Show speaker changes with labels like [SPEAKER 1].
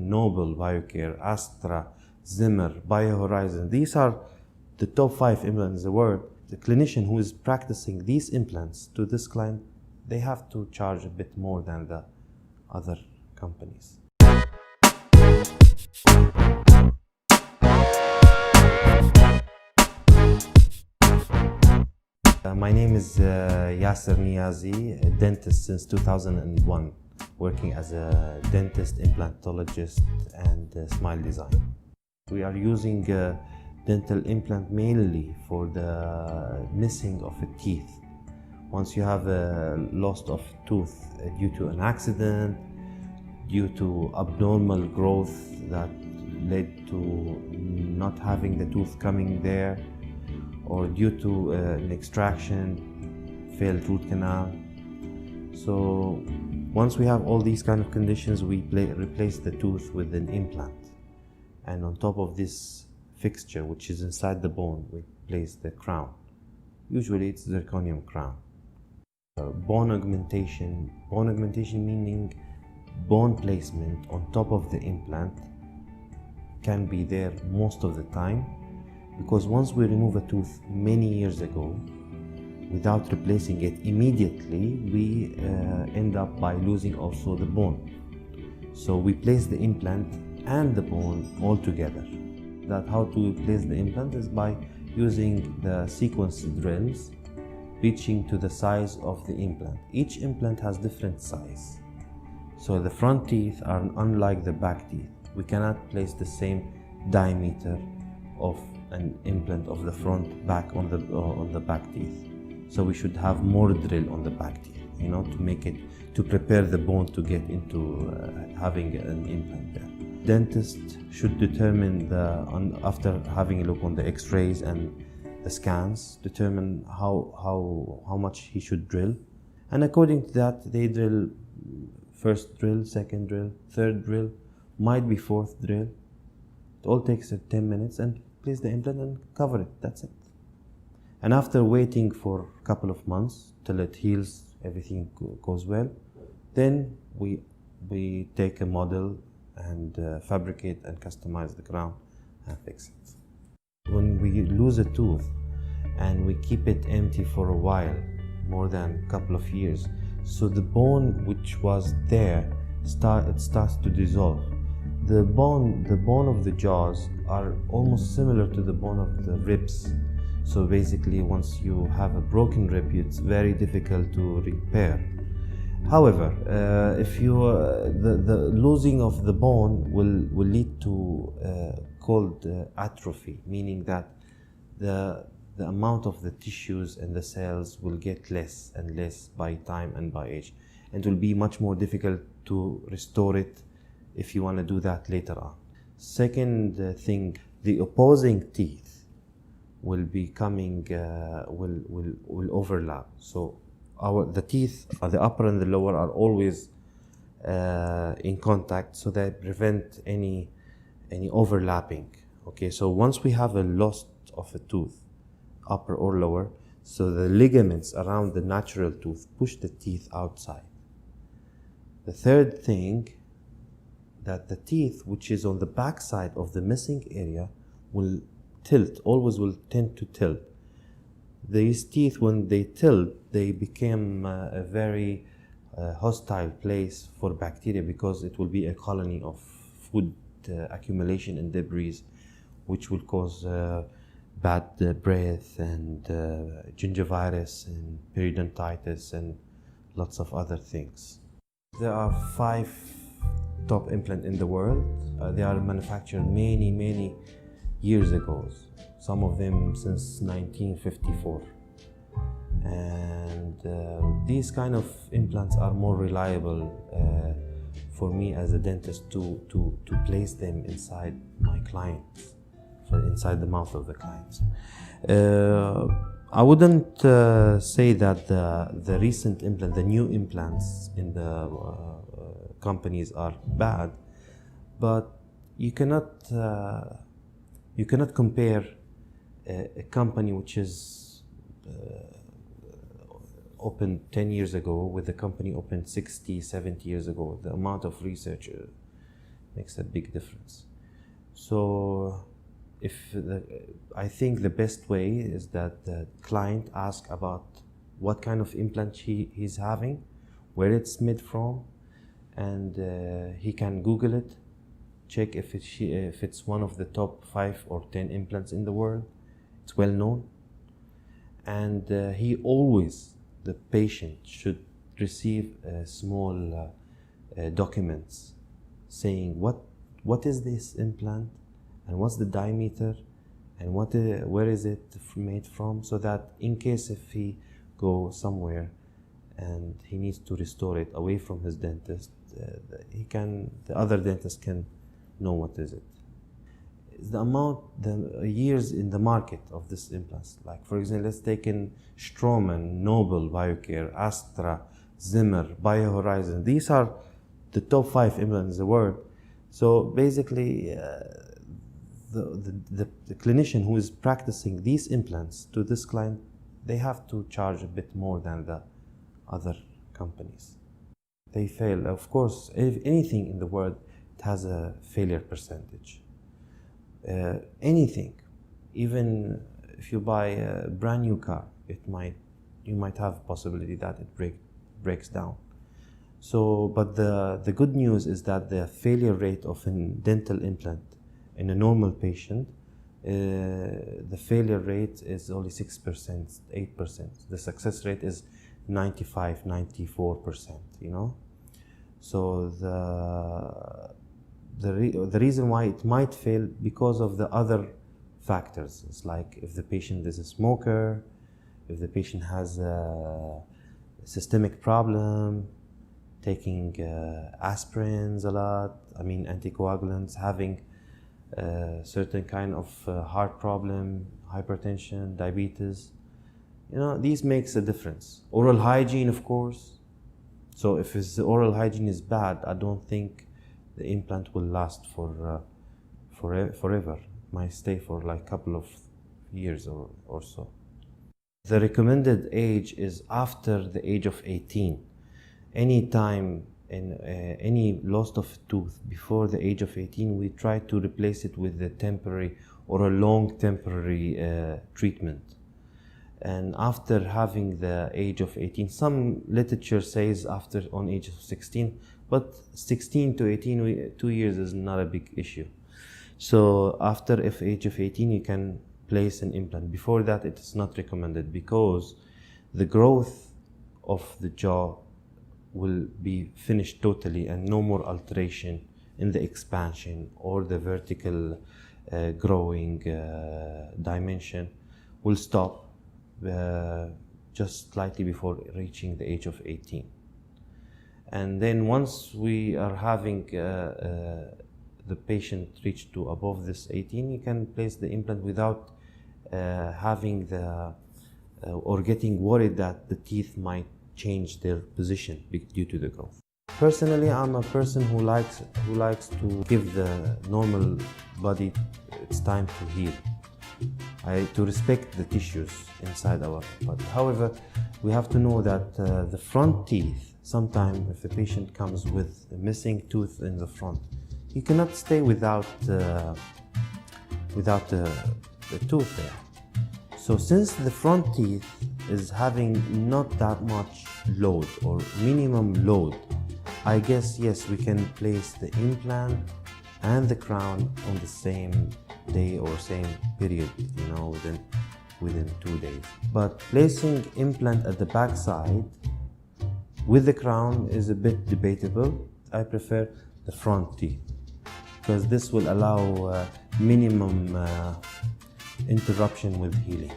[SPEAKER 1] Noble Biocare, Astra, Zimmer, BioHorizon. These are the top 5 implants in the world. The clinician who is practicing these implants to this client, they have to charge a bit more than the other companies. My name is Yasser Niazi, a dentist since 2001, working as a dentist, implantologist, and smile design. We are using dental implant mainly for the missing of a teeth. Once you have a loss of tooth due to an accident, due to abnormal growth that led to not having the tooth coming there, or due to an extraction, failed root canal. So once we have all these kind of conditions, we replace the tooth with an implant. And on top of this fixture, which is inside the bone, we place the crown. Usually it's zirconium crown. Bone augmentation meaning bone placement on top of the implant can be there most of the time, because once we remove a tooth many years ago, without replacing it immediately, we end up by losing also the bone. So we place the implant and the bone all together. That how to place the implant is by using the sequence drills, reaching to the size of the implant. Each implant has different size. So the front teeth are unlike the back teeth. We cannot place the same diameter of an implant of the front back on the back teeth. So we should have more drill on the back teeth, to prepare the bone to get into having an implant there. Dentist should determine after having a look on the X-rays and the scans, determine how much he should drill, and according to that they drill first drill, second drill, third drill, might be fourth drill. It all takes 10 minutes and place the implant and cover it. That's it. And after waiting for a couple of months till it heals, everything goes well, then we take a model and fabricate and customize the crown and fix it. When we lose a tooth and we keep it empty for a while, more than a couple of years, so the bone which was there starts to dissolve. The bone of the jaws are almost similar to the bone of the ribs. So basically, once you have a broken rib, it's very difficult to repair. However, if the losing of the bone will lead to called atrophy, meaning that the amount of the tissues and the cells will get less and less by time and by age, and it will be much more difficult to restore it if you want to do that later on. Second thing, the opposing teeth will be coming, will overlap. So the teeth, the upper and the lower, are always in contact, so that prevent any overlapping. Okay, so once we have a loss of a tooth, upper or lower, so the ligaments around the natural tooth push the teeth outside. The third thing, that the teeth which is on the back side of the missing area will tilt, always will tend to tilt. These teeth, when they tilt, they become a very hostile place for bacteria, because it will be a colony of food accumulation and debris, which will cause bad breath and gingivitis and periodontitis and lots of other things. There are 5 top implants in the world. They are manufactured many years ago, some of them since 1954. And these kind of implants are more reliable for me as a dentist to place them inside my clients, inside the mouth of the clients. I wouldn't say that the recent implant, the new implants in the companies are bad, but you cannot compare a company which is opened 10 years ago with a company opened 60, 70 years ago. The amount of research makes a big difference. So I think the best way is that the client asks about what kind of implant he's having, where it's made from, and he can Google it, check if it's one of the top 5 or 10 implants in the world. It's well known. And the patient should receive small documents saying what is this implant and what's the diameter and where is it made from, so that in case if he go somewhere and he needs to restore it away from his dentist, the other dentist can know what is it. The years in the market of this implants, like for example, let's take in Straumann, Nobel Biocare, Astra, Zimmer, BioHorizon. These are the top 5 implants in the world. So basically, the clinician who is practicing these implants to this client, they have to charge a bit more than the other companies. They fail. Of course, if anything in the world, it has a failure percentage. Anything, even if you buy a brand new car, you might have a possibility that it breaks down. So, but the good news is that the failure rate of a dental implant in a normal patient, the failure rate is only 6%, 8%. The success rate is 95, 94%, you know? So the reason why it might fail because of the other factors. It's like if the patient is a smoker, if the patient has a systemic problem, taking aspirins a lot, anticoagulants, having certain kind of heart problem, hypertension, diabetes. You know, these makes a difference. Oral hygiene, of course. So if his oral hygiene is bad, I don't think the implant will last for forever. It might stay for like a couple of years or so. The recommended age is after the age of 18. Any time in any loss of tooth before the age of 18, we try to replace it with a temporary or a long temporary treatment. And after having the age of 18, some literature says on age of 16, but 16 to 18, 2 years is not a big issue. So after age of 18, you can place an implant. Before that, it is not recommended because the growth of the jaw will be finished totally and no more alteration in the expansion or the vertical growing dimension will stop just slightly before reaching the age of 18. And then once we are having the patient reach to above this 18, you can place the implant without having or getting worried that the teeth might change their position due to the growth. Personally, I'm a person who likes to give the normal body its time to heal. To respect the tissues inside our body. However, we have to know that the front teeth, sometimes if the patient comes with a missing tooth in the front, you cannot stay without the tooth there. So since the front teeth is having not that much load or minimum load, I guess yes, we can place the implant and the crown on the same day or same period, you know, within 2 days. But placing implant at the back side with the crown is a bit debatable. I prefer the front teeth because this will allow minimum interruption with healing.